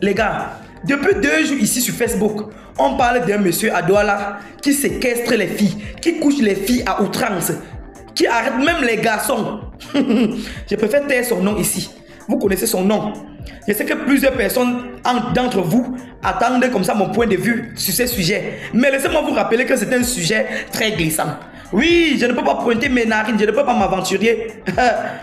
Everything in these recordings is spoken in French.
Les gars, depuis 2 jours ici sur Facebook, on parle d'un monsieur à Douala qui séquestre les filles, qui couche les filles à outrance, qui arrête même les garçons. Je préfère taire son nom ici. Vous connaissez son nom. Je sais que plusieurs personnes d'entre vous attendent comme ça mon point de vue sur ce sujet. Mais laissez-moi vous rappeler que c'est un sujet très glissant. Oui, je ne peux pas pointer mes narines, je ne peux pas m'aventurer.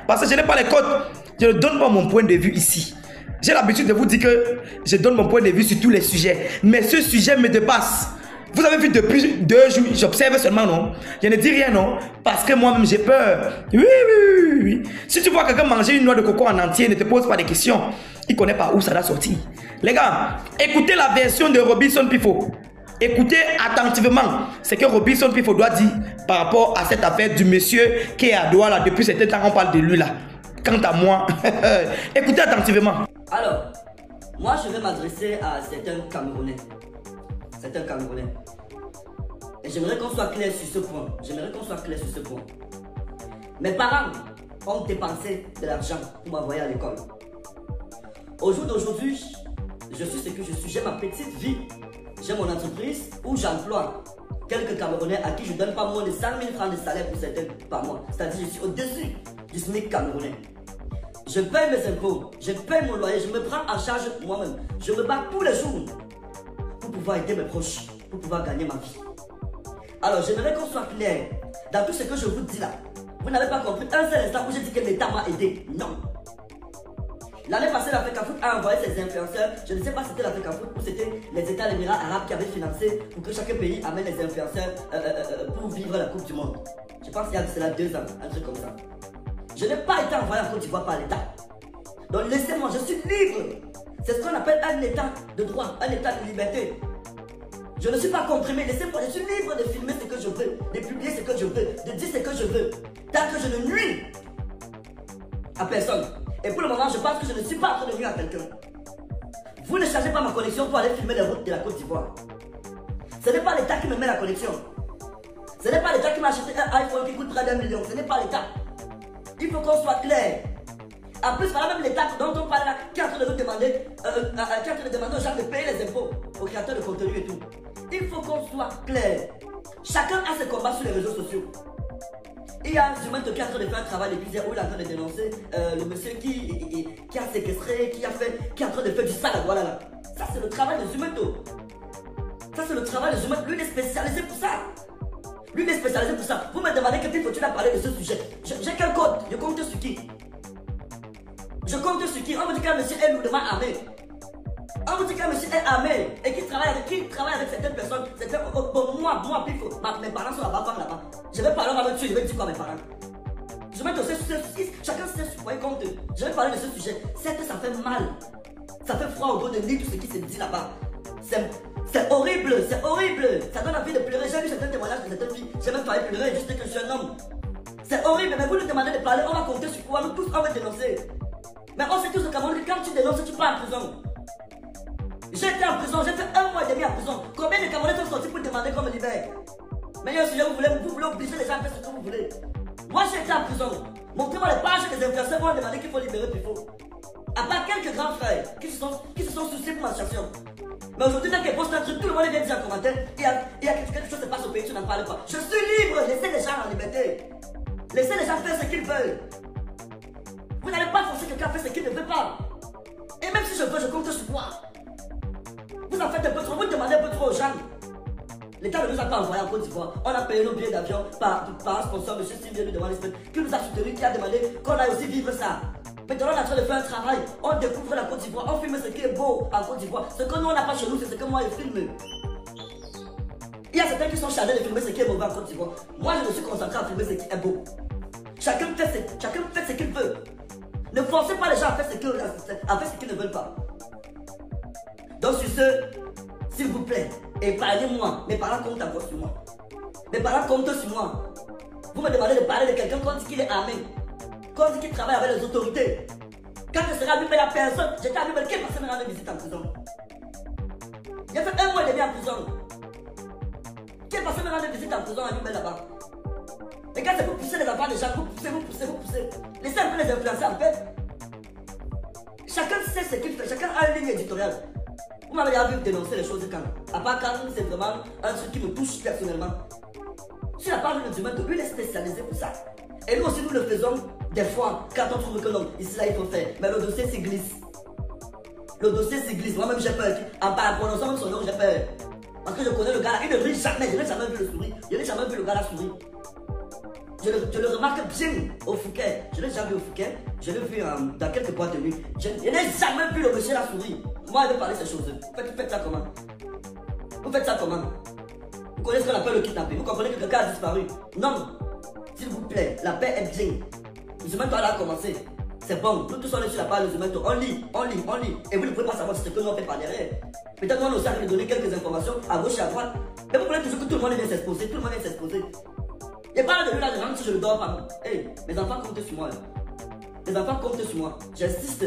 Parce que je n'ai pas les codes. Je ne donne pas mon point de vue ici. J'ai l'habitude de vous dire que je donne mon point de vue sur tous les sujets. Mais ce sujet me dépasse. Vous avez vu depuis 2 jours, j'observe seulement, non? Je ne dis rien, non? Parce que moi-même j'ai peur. Oui. Si tu vois quelqu'un manger une noix de coco en entier, ne te pose pas de questions. Il ne connaît pas où ça va sortir. Les gars, écoutez la version de Robinson Pifo. Écoutez attentivement ce que Robinson Pifo doit dire par rapport à cette affaire du monsieur qui est à Douala. Depuis certain temps, on parle de lui là. Quant à moi, écoutez attentivement. Alors, moi je vais m'adresser à certains Camerounais. Et j'aimerais qu'on soit clair sur ce point. Mes parents ont dépensé de l'argent pour m'envoyer à l'école. Au jour d'aujourd'hui, je suis ce que je suis. J'ai ma petite vie. J'ai mon entreprise où j'emploie quelques Camerounais à qui je ne donne pas moins de 100 000 francs de salaire pour certains par mois. C'est-à-dire que je suis au-dessus du SMIC camerounais. Je paye mes impôts, je paye mon loyer, je me prends en charge moi-même. Je me bats tous les jours pour pouvoir aider mes proches, pour pouvoir gagner ma vie. Alors j'aimerais qu'on soit clair dans tout ce que je vous dis là. Vous n'avez pas compris un seul instant où j'ai dit que l'État m'a aidé. Non. L'année passée, l'Africafoot a envoyé ses influenceurs. Je ne sais pas si c'était l'Africafoot ou c'était les États Émirats Arabes qui avaient financé pour que chaque pays amène les influenceurs pour vivre la Coupe du Monde. Je pense qu'il y a cela 2 ans, un truc comme ça. Je n'ai pas été envoyé en Côte d'Ivoire par l'État. Donc laissez-moi, je suis libre. C'est ce qu'on appelle un État de droit, un État de liberté. Je ne suis pas comprimé, laissez-moi, je suis libre de filmer ce que je veux, de publier ce que je veux, de dire ce que je veux, tant que je ne nuis à personne. Et pour le moment, je pense que je ne suis pas en train de nuire à quelqu'un. Vous ne chargez pas ma connexion pour aller filmer les routes de la Côte d'Ivoire. Ce n'est pas l'État qui me met la connexion. Ce n'est pas l'État qui m'a acheté un iPhone qui coûte près d'1 million. Ce n'est pas l'État. Il faut qu'on soit clair. En plus, voilà même l'État dont on parle là, qui est en train de nous demander, aux gens de payer les impôts, aux créateurs de contenu et tout. Il faut qu'on soit clair. Chacun a ses combats sur les réseaux sociaux. Il y a Zumento qui est en train de faire un travail depuis hier où il est en train de dénoncer le monsieur qui a séquestré, qui est en train de faire du sale. Voilà. Ça, c'est le travail de Zumento. Ça, c'est le travail de Zumento. Lui, il est spécialisé pour ça. Vous me demandez que faut-il a parlé de ce sujet. J'ai quel code? Je compte sur qui? On me dit qu'un monsieur est lourdement armé. On me dit qu'un monsieur est armé et qui travaille avec certaines personnes. Moi, Pifo, mes parents sont là-bas. Je vais parler avec eux, je vais dire quoi à mes parents. Je vais doser sur ce sujet. Chacun sait sur quoi il compte. Je vais parler de ce sujet. C'est que ça fait mal. Ça fait froid au dos de lire tout ce qui se dit là-bas. C'est horrible. Ça donne envie de pleurer. J'ai vu certains témoignages de certaines filles. J'ai même failli pleurer juste que je suis un homme. C'est horrible, mais vous nous demandez de parler, on va compter sur quoi? Nous tous, on va dénoncer. Mais on sait tous au Cameroun que quand tu dénonces, tu pars en prison. J'ai été en prison, j'ai fait 1 mois et demi en prison. Combien de Camerounais sont sortis pour demander qu'on me libère? Mais il y a un sujet, vous voulez obliger les gens à faire ce que vous voulez. Moi, j'ai été en prison. Montrez-moi les pages des influenceurs vont demander qu'il faut libérer Pifo. À part quelques grands frères qui se sont souciés pour ma situation. Mais aujourd'hui, dès qu'il poste un truc, tout le monde vient dire en commentaire, il y a quelque chose qui se passe au pays, tu n'en parles pas. Je suis libre, laissez les gens en liberté. Laissez les gens faire ce qu'ils veulent. Vous n'allez pas forcer quelqu'un à faire ce qu'il ne veut pas. Et même si je veux, je compte sur quoi? Vous en faites un peu trop, vous demandez un peu trop aux gens. L'État ne nous a pas envoyé en Côte d'Ivoire. On a payé nos billets d'avion par un sponsor, M. Sylvie de demande qui nous a soutenu, qui a demandé qu'on aille aussi vivre ça. Maintenant, on est en train de faire un travail. On découvre la Côte d'Ivoire, on filme ce qui est beau en Côte d'Ivoire. Ce que nous, on n'a pas chez nous, c'est ce que moi, je filme. Il y a certains qui sont chargés de filmer ce qui est mauvais en Côte d'Ivoire. Moi, je me suis concentré à filmer ce qui est beau. Chacun fait ce qu'il veut. Ne forcez pas les gens à faire ce qu'ils ne veulent pas. Donc sur ce, s'il vous plaît, épargnez-moi. Mes parents comptent encore sur moi. Vous me demandez de parler de quelqu'un qu'on dit qu'il est armé, qu'on dit qu'il travaille avec les autorités. Quand je serai allumé la personne, j'étais allumé, qui est passé me rendre visite en prison? J'ai fait 1 mois et demi en prison. Qui est passé me rendre visite en prison allumé là-bas? Et quand c'est pour pousser les enfants des gens, vous poussez. Laissez un peu les influencer en fait. Chacun sait ce qu'il fait, chacun a une ligne éditoriale. Vous m'avez déjà vu dénoncer les choses quand? À part quand c'est vraiment un truc qui me touche personnellement. Sur la page de Dumato, lui il est spécialisé pour ça. Et nous aussi nous le faisons des fois quand on trouve que non, ici là il faut faire. Mais le dossier s'y glisse. Le dossier s'y glisse. Moi-même j'ai peur. En prononçant même son nom, j'ai peur. Parce que je connais le gars là, il ne rit jamais. Je n'ai jamais vu le sourire. Je n'ai jamais vu le gars là sourire. Je le remarque bien au Fouquet. Je l'ai jamais vu au Fouquet. Je l'ai vu dans quelques boîtes de nuit. Je n'ai jamais vu le monsieur là sourire. Moi, je vais parler de ces choses. Vous faites ça comment? Vous faites ça comment? Vous connaissez ce qu'on appelle le kidnapping. Vous comprenez que quelqu'un a disparu? Non. S'il vous plaît, la paix est bien. Le Zumato a commencé. C'est bon. Nous tous on est sur la page de Zumato. On lit. Et vous ne pouvez pas savoir ce que nous on fait par derrière. Peut-être qu'on nous a donné quelques informations à gauche et à droite. Mais vous voulez toujours que tout le monde vient s'exposer. Tout le monde vient s'exposer. Et parle de lui là, même si je le dors pas. Hey, mes enfants comptent sur moi. Les enfants comptent sur moi. J'insiste.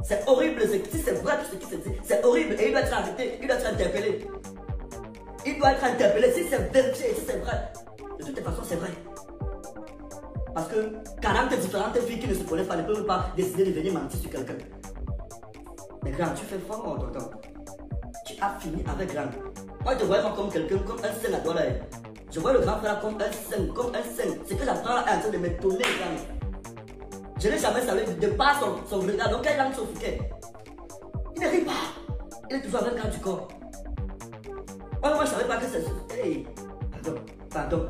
C'est horrible. Si c'est vrai tout ce qui se dit, c'est horrible. Et il doit être arrêté. Il doit être interpellé. Il doit être interpellé. Si c'est vérifié, si c'est vrai. De toute façon, c'est vrai. Parce que 40 différentes filles qui ne se connaissent pas ne peuvent pas décider de venir mentir sur quelqu'un. Mais grand, tu fais fort, tonton. Tu as fini avec grand. Moi, je te voyais pas comme quelqu'un, comme un saint à toi là. Je vois le grand frère comme un saint, comme un saint. C'est que j'apprends là en train de m'étonner, grand. Je n'ai jamais salué de par son regard. Donc, quand il a son Fouquet, il ne rit pas. Il est toujours avec le garde du corps. Moi, je ne savais pas que c'est. Hey, pardon.